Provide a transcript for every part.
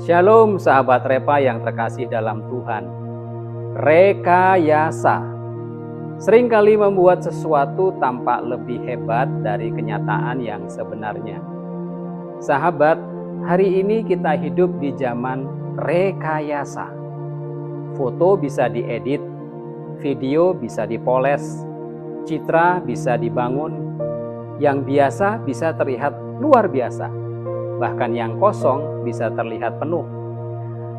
Shalom sahabat Repa yang terkasih dalam Tuhan. Rekayasa seringkali membuat sesuatu tampak lebih hebat dari kenyataan yang sebenarnya. Sahabat, hari ini kita hidup di zaman rekayasa. Foto bisa diedit, video bisa dipoles, citra bisa dibangun, yang biasa bisa terlihat luar biasa. Bahkan yang kosong bisa terlihat penuh.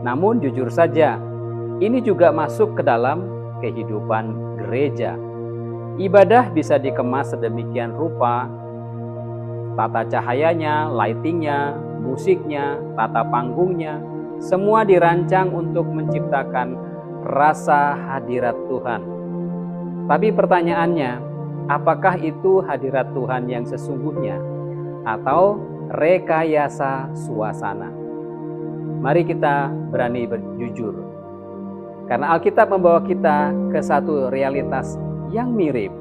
Namun jujur saja, ini juga masuk ke dalam kehidupan gereja. Ibadah bisa dikemas sedemikian rupa, tata cahayanya, lightingnya, musiknya, tata panggungnya, semua dirancang untuk menciptakan rasa hadirat Tuhan. Tapi pertanyaannya, apakah itu hadirat Tuhan yang sesungguhnya? Atau rekayasa suasana? Mari kita berani berjujur. Karena Alkitab membawa kita ke satu realitas yang mirip.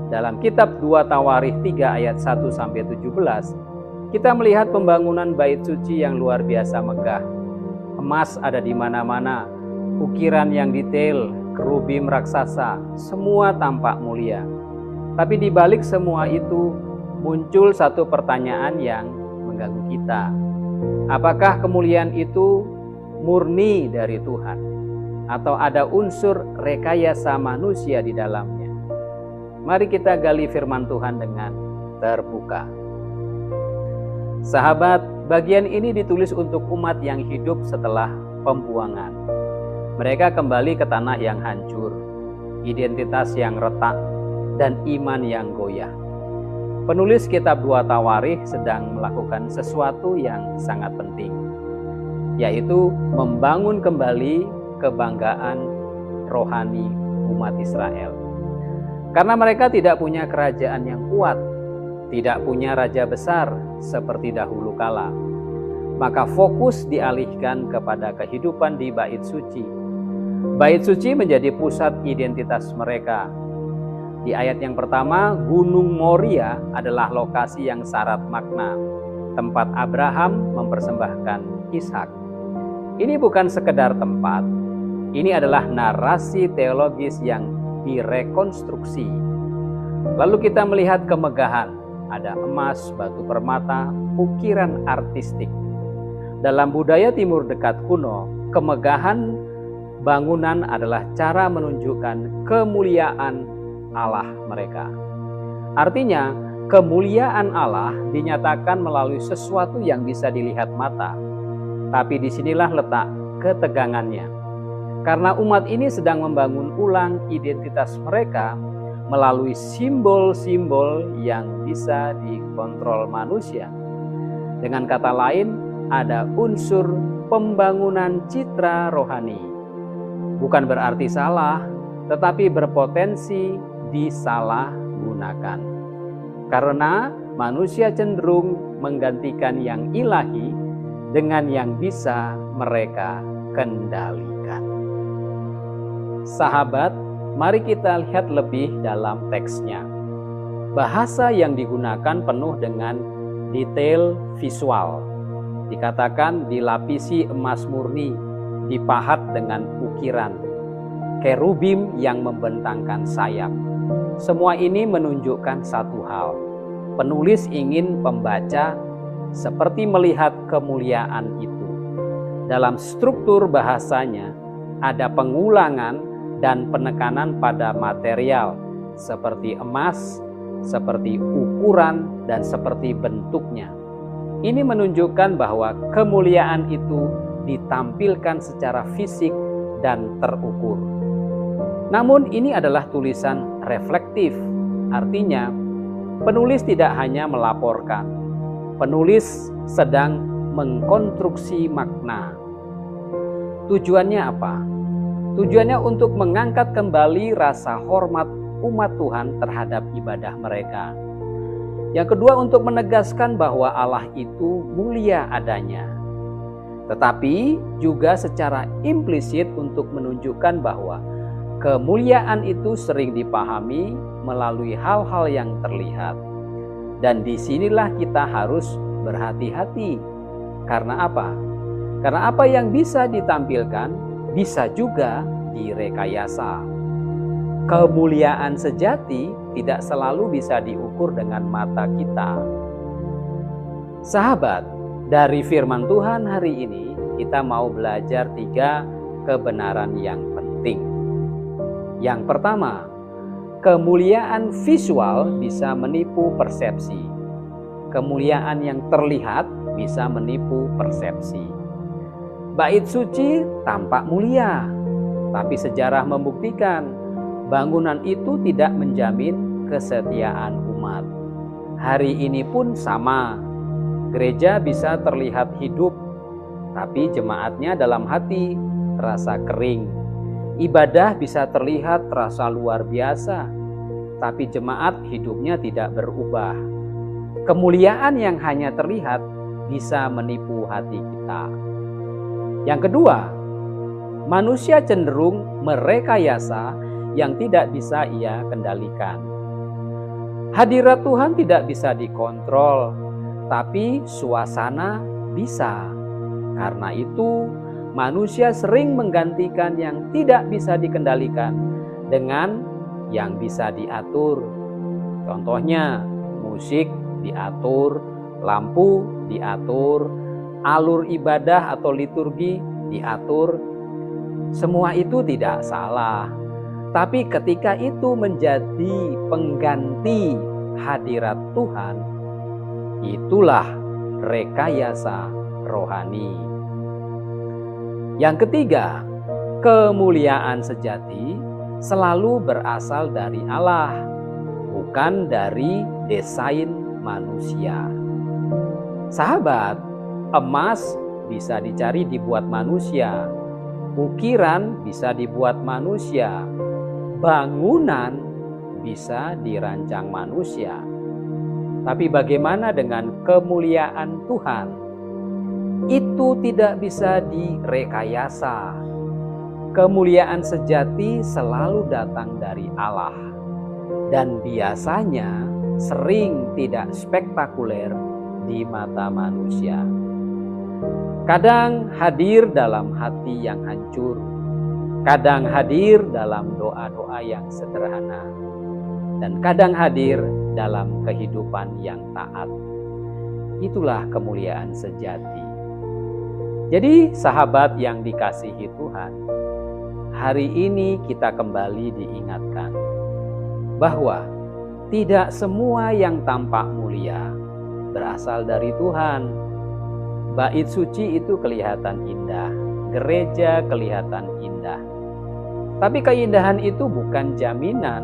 Dalam kitab 2 Tawarikh 3 ayat 1-17, kita melihat pembangunan bait suci yang luar biasa megah. Emas ada di mana-mana, ukiran yang detail, kerubim raksasa, semua tampak mulia. Tapi di balik semua itu, muncul satu pertanyaan yang mengganggu kita. Apakah kemuliaan itu murni dari Tuhan? Atau ada unsur rekayasa manusia di dalamnya? Mari kita gali firman Tuhan dengan terbuka. Sahabat, bagian ini ditulis untuk umat yang hidup setelah pembuangan. Mereka kembali ke tanah yang hancur, identitas yang retak, dan iman yang goyah. Penulis kitab 2 Tawarikh sedang melakukan sesuatu yang sangat penting, yaitu membangun kembali kebanggaan rohani umat Israel. Karena mereka tidak punya kerajaan yang kuat, tidak punya raja besar seperti dahulu kala, maka fokus dialihkan kepada kehidupan di bait suci. Bait suci menjadi pusat identitas mereka. Di ayat yang pertama, Gunung Moria adalah lokasi yang syarat makna, tempat Abraham mempersembahkan Ishak. Ini bukan sekedar tempat, ini adalah narasi teologis yang direkonstruksi. Lalu kita melihat kemegahan, ada emas, batu permata, ukiran artistik. Dalam budaya timur dekat kuno, kemegahan bangunan adalah cara menunjukkan kemuliaan Allah mereka. Artinya, kemuliaan Allah dinyatakan melalui sesuatu yang bisa dilihat mata. Tapi disinilah letak ketegangannya. Karena umat ini sedang membangun ulang identitas mereka melalui simbol-simbol yang bisa dikontrol manusia. Dengan kata lain, ada unsur pembangunan citra rohani. Bukan berarti salah, tetapi berpotensi disalahgunakan. Karena manusia cenderung menggantikan yang ilahi dengan yang bisa mereka kendalikan. Sahabat, mari kita lihat lebih dalam teksnya. Bahasa yang digunakan penuh dengan detail visual. Dikatakan dilapisi emas murni, dipahat dengan ukiran, kerubim yang membentangkan sayap. Semua ini menunjukkan satu hal. Penulis ingin pembaca seperti melihat kemuliaan itu. Dalam struktur bahasanya, ada pengulangan dan penekanan pada material, seperti emas, seperti ukuran, dan seperti bentuknya. Ini menunjukkan bahwa kemuliaan itu ditampilkan secara fisik dan terukur. Namun ini adalah tulisan reflektif, artinya penulis tidak hanya melaporkan, penulis sedang mengkonstruksi makna. Tujuannya apa? Tujuannya untuk mengangkat kembali rasa hormat umat Tuhan terhadap ibadah mereka. Yang kedua, untuk menegaskan bahwa Allah itu mulia adanya. Tetapi juga secara implisit untuk menunjukkan bahwa kemuliaan itu sering dipahami melalui hal-hal yang terlihat. Dan disinilah kita harus berhati-hati. Karena apa? Karena apa yang bisa ditampilkan bisa juga direkayasa. Kemuliaan sejati tidak selalu bisa diukur dengan mata kita. Sahabat, dari firman Tuhan hari ini kita mau belajar 3 kebenaran yang penting. Yang pertama, kemuliaan visual bisa menipu persepsi. Kemuliaan yang terlihat bisa menipu persepsi. Bait suci tampak mulia, tapi sejarah membuktikan bangunan itu tidak menjamin kesetiaan umat. Hari ini pun sama. Gereja bisa terlihat hidup, tapi jemaatnya dalam hati terasa kering. Ibadah bisa terlihat terasa luar biasa, tapi jemaat hidupnya tidak berubah. Kemuliaan yang hanya terlihat bisa menipu hati kita. Yang kedua, manusia cenderung merekayasa yang tidak bisa ia kendalikan. Hadirat Tuhan tidak bisa dikontrol, tapi suasana bisa. Karena itu, manusia sering menggantikan yang tidak bisa dikendalikan dengan yang bisa diatur. Contohnya, musik diatur, lampu diatur, alur ibadah atau liturgi diatur. Semua itu tidak salah. Tapi ketika itu menjadi pengganti hadirat Tuhan, itulah rekayasa rohani. Yang ketiga, kemuliaan sejati selalu berasal dari Allah, bukan dari desain manusia. Sahabat, emas bisa dicari dibuat manusia, ukiran bisa dibuat manusia, bangunan bisa dirancang manusia. Tapi bagaimana dengan kemuliaan Tuhan? Itu tidak bisa direkayasa. Kemuliaan sejati selalu datang dari Allah, dan biasanya sering tidak spektakuler di mata manusia. Kadang hadir dalam hati yang hancur, kadang hadir dalam doa-doa yang sederhana, dan kadang hadir dalam kehidupan yang taat. Itulah kemuliaan sejati. Jadi sahabat yang dikasihi Tuhan, hari ini kita kembali diingatkan bahwa tidak semua yang tampak mulia berasal dari Tuhan. Bait suci itu kelihatan indah, gereja kelihatan indah. Tapi keindahan itu bukan jaminan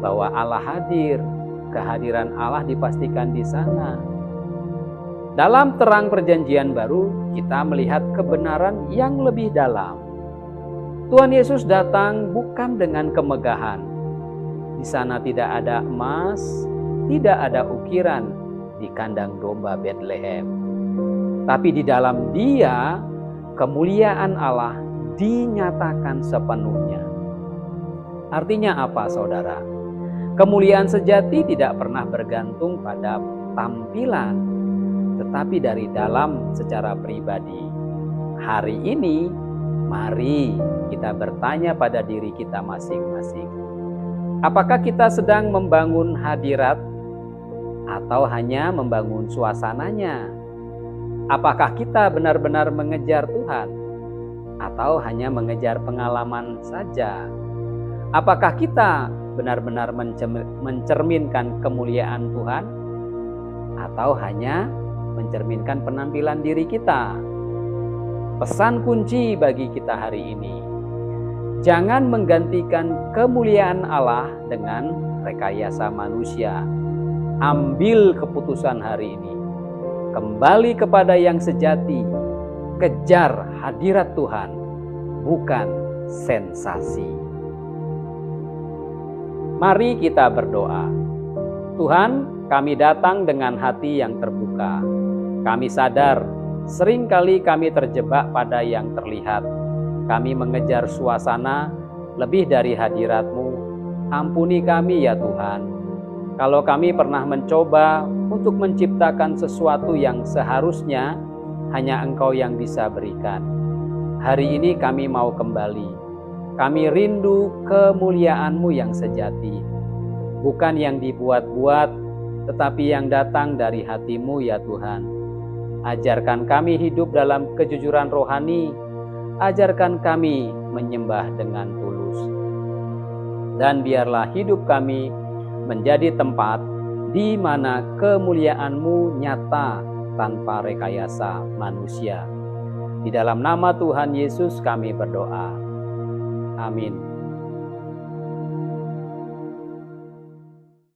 bahwa Allah hadir. Kehadiran Allah dipastikan di sana. Dalam terang perjanjian baru, kita melihat kebenaran yang lebih dalam. Tuhan Yesus datang bukan dengan kemegahan. Di sana tidak ada emas, tidak ada ukiran di kandang domba Betlehem. Tapi di dalam Dia, kemuliaan Allah dinyatakan sepenuhnya. Artinya apa, saudara? Kemuliaan sejati tidak pernah bergantung pada tampilan, tetapi dari dalam secara pribadi. Hari ini, mari kita bertanya pada diri kita masing-masing. Apakah kita sedang membangun hadirat atau hanya membangun suasananya? Apakah kita benar-benar mengejar Tuhan atau hanya mengejar pengalaman saja? Apakah kita benar-benar mencerminkan kemuliaan Tuhan atau hanya mencerminkan penampilan diri kita? Pesan kunci bagi kita hari ini, jangan menggantikan kemuliaan Allah dengan rekayasa manusia. Ambil keputusan hari ini. Kembali kepada yang sejati, kejar hadirat Tuhan, bukan sensasi. Mari kita berdoa. Tuhan, kami datang dengan hati yang terbuka. Kami sadar, seringkali kami terjebak pada yang terlihat. Kami mengejar suasana lebih dari hadirat-Mu. Ampuni kami ya Tuhan. Kalau kami pernah mencoba untuk menciptakan sesuatu yang seharusnya hanya Engkau yang bisa berikan. Hari ini kami mau kembali. Kami rindu kemuliaan-Mu yang sejati. Bukan yang dibuat-buat, tetapi yang datang dari hati-Mu ya Tuhan. Ajarkan kami hidup dalam kejujuran rohani. Ajarkan kami menyembah dengan tulus. Dan biarlah hidup kami menjadi tempat di mana kemuliaan-Mu nyata tanpa rekayasa manusia. Di dalam nama Tuhan Yesus kami berdoa. Amin.